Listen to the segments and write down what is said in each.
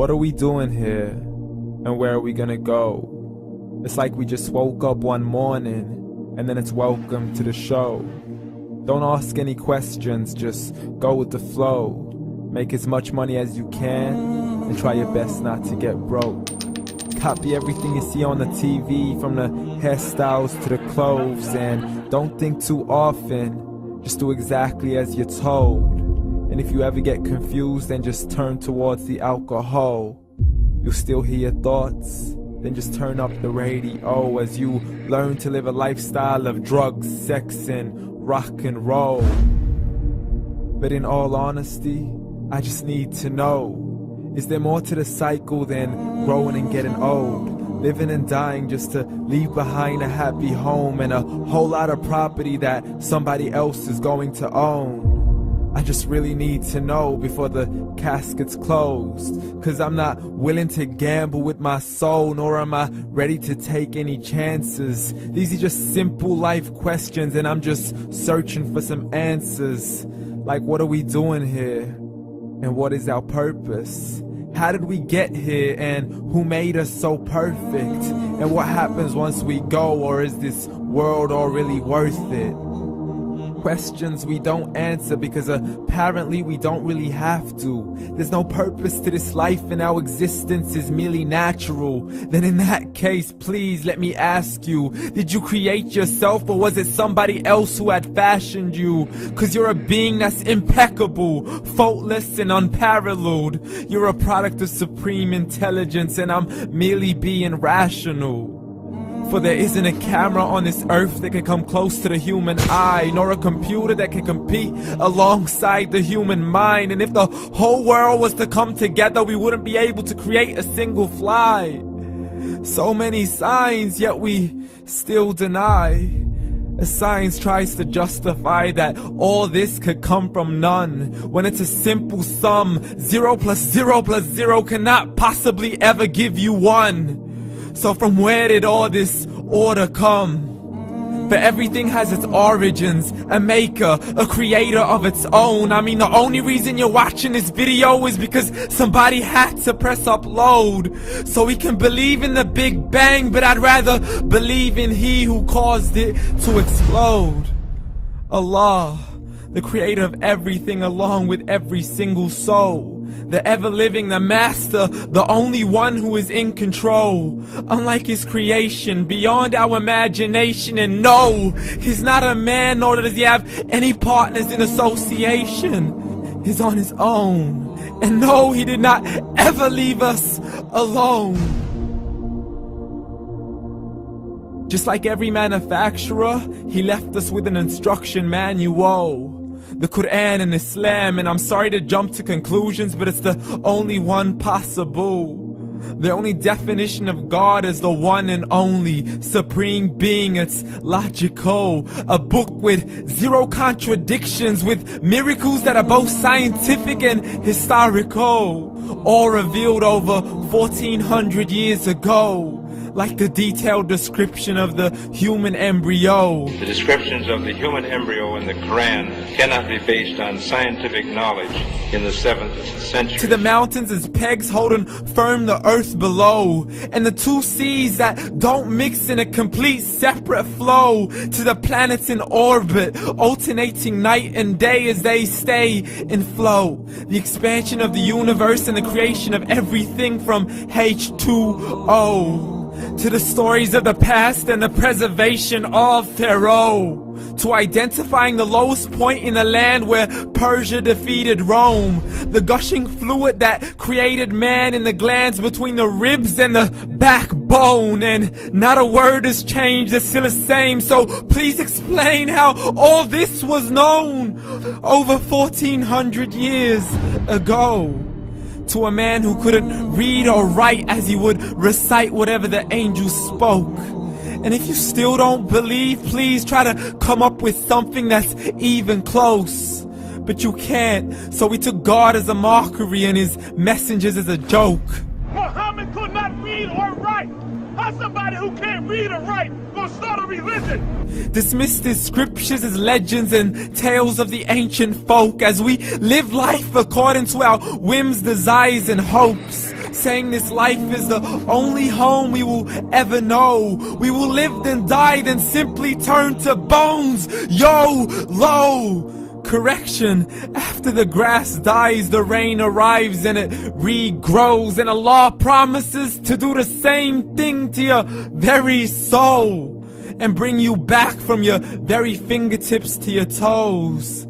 What are we doing here? And where are we gonna go? It's like we just woke up one morning, and then it's welcome to the show. Don't ask any questions, just go with the flow. Make as much money as you can, and try your best not to get broke. Copy everything you see on the TV, from the hairstyles to the clothes, and don't think too often, just do exactly as you're told. And if you ever get confused, then just turn towards the alcohol. You'll still hear your thoughts, then just turn up the radio as you learn to live a lifestyle of drugs, sex, and rock and roll. But in all honesty, I just need to know, is there more to the cycle than growing and getting old? Living and dying just to leave behind a happy home and a whole lot of property that somebody else is going to own. I just really need to know before the casket's closed, 'cause I'm not willing to gamble with my soul, nor am I ready to take any chances. These are just simple life questions, and I'm just searching for some answers. Like, what are we doing here? And what is our purpose? How did we get here, and who made us so perfect? And what happens once we go, or is this world all really worth it? Questions we don't answer because apparently we don't really have to. There's no purpose to this life and our existence is merely natural. Then in that case, please let me ask you, did you create yourself, or was it somebody else who had fashioned you? 'Cause you're a being that's impeccable, faultless and unparalleled. You're a product of supreme intelligence, and I'm merely being rational. For there isn't a camera on this earth that can come close to the human eye, nor a computer that can compete alongside the human mind. And if the whole world was to come together, we wouldn't be able to create a single fly. So many signs, yet we still deny. As science tries to justify that all this could come from none, when it's a simple sum. 0 plus 0 plus 0 cannot possibly ever give you 1. So from where did all this order come? For everything has its origins, a maker, a creator of its own. I mean, the only reason you're watching this video is because somebody had to press upload. So we can believe in the Big Bang, but I'd rather believe in He who caused it to explode. Allah, the creator of everything along with every single soul. The ever-living, the master, the only one who is in control. Unlike his creation, beyond our imagination. And no, he's not a man, nor does he have any partners in association. He's on his own. And no, he did not ever leave us alone. Just like every manufacturer, he left us with an instruction manual. The Quran and Islam, and I'm sorry to jump to conclusions, but it's the only one possible. The only definition of God is the one and only supreme being. It's logical, a book with 0 contradictions, with miracles that are both scientific and historical, all revealed over 1400 years ago. Like the detailed description of the human embryo. The descriptions of the human embryo in the Quran cannot be based on scientific knowledge in the 7th century. To the mountains as pegs holding firm the earth below, and the 2 seas that don't mix in a complete separate flow. To the planets in orbit, alternating night and day as they stay in flow. The expansion of the universe and the creation of everything from H2O. To the stories of the past and the preservation of Pharaoh. To identifying the lowest point in the land where Persia defeated Rome. The gushing fluid that created man in the glands between the ribs and the backbone. And not a word has changed, it's still the same. So please explain how all this was known over 1400 years ago. To a man who couldn't read or write, as he would recite whatever the angels spoke. And if you still don't believe, please try to come up with something that's even close. But you can't, so we took God as a mockery and his messengers as a joke. Muhammad could not read or write. How's somebody who can't read or write gonna start a religion? Dismissed his scriptures as legends and tales of the ancient folk, as we live life according to our whims, desires, and hopes. saying this life is the only home we will ever know. We will live then die, then simply turn to bones. YOLO! Correction, after the grass dies, the rain arrives and it regrows, and Allah promises to do the same thing to your very soul and bring you back from your very fingertips to your toes,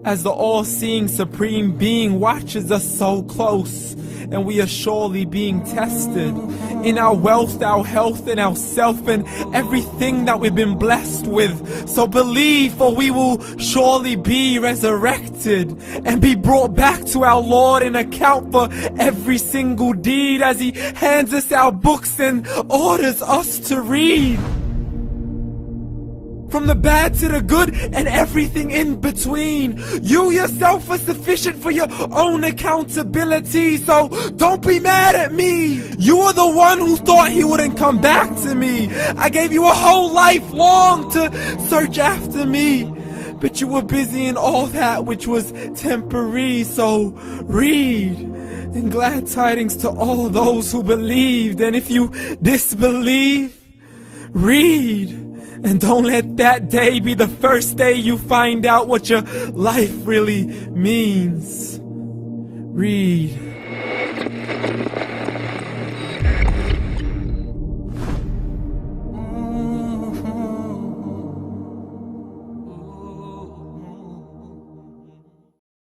as the all-seeing supreme being watches us so close, and we are surely being tested in our wealth, our health, and our self, and everything that we've been blessed with. So believe, for we will surely be resurrected and be brought back to our Lord and account for every single deed, as He hands us our books and orders us to read. From the bad to the good and everything in between. You yourself are sufficient for your own accountability, so don't be mad at me. You are the one who thought He wouldn't come back to me. I gave you a whole life long to search after me, but you were busy in all that which was temporary. So read, and glad tidings to all those who believed. And if you disbelieve, read. And don't let that day be the first day you find out what your life really means. Read.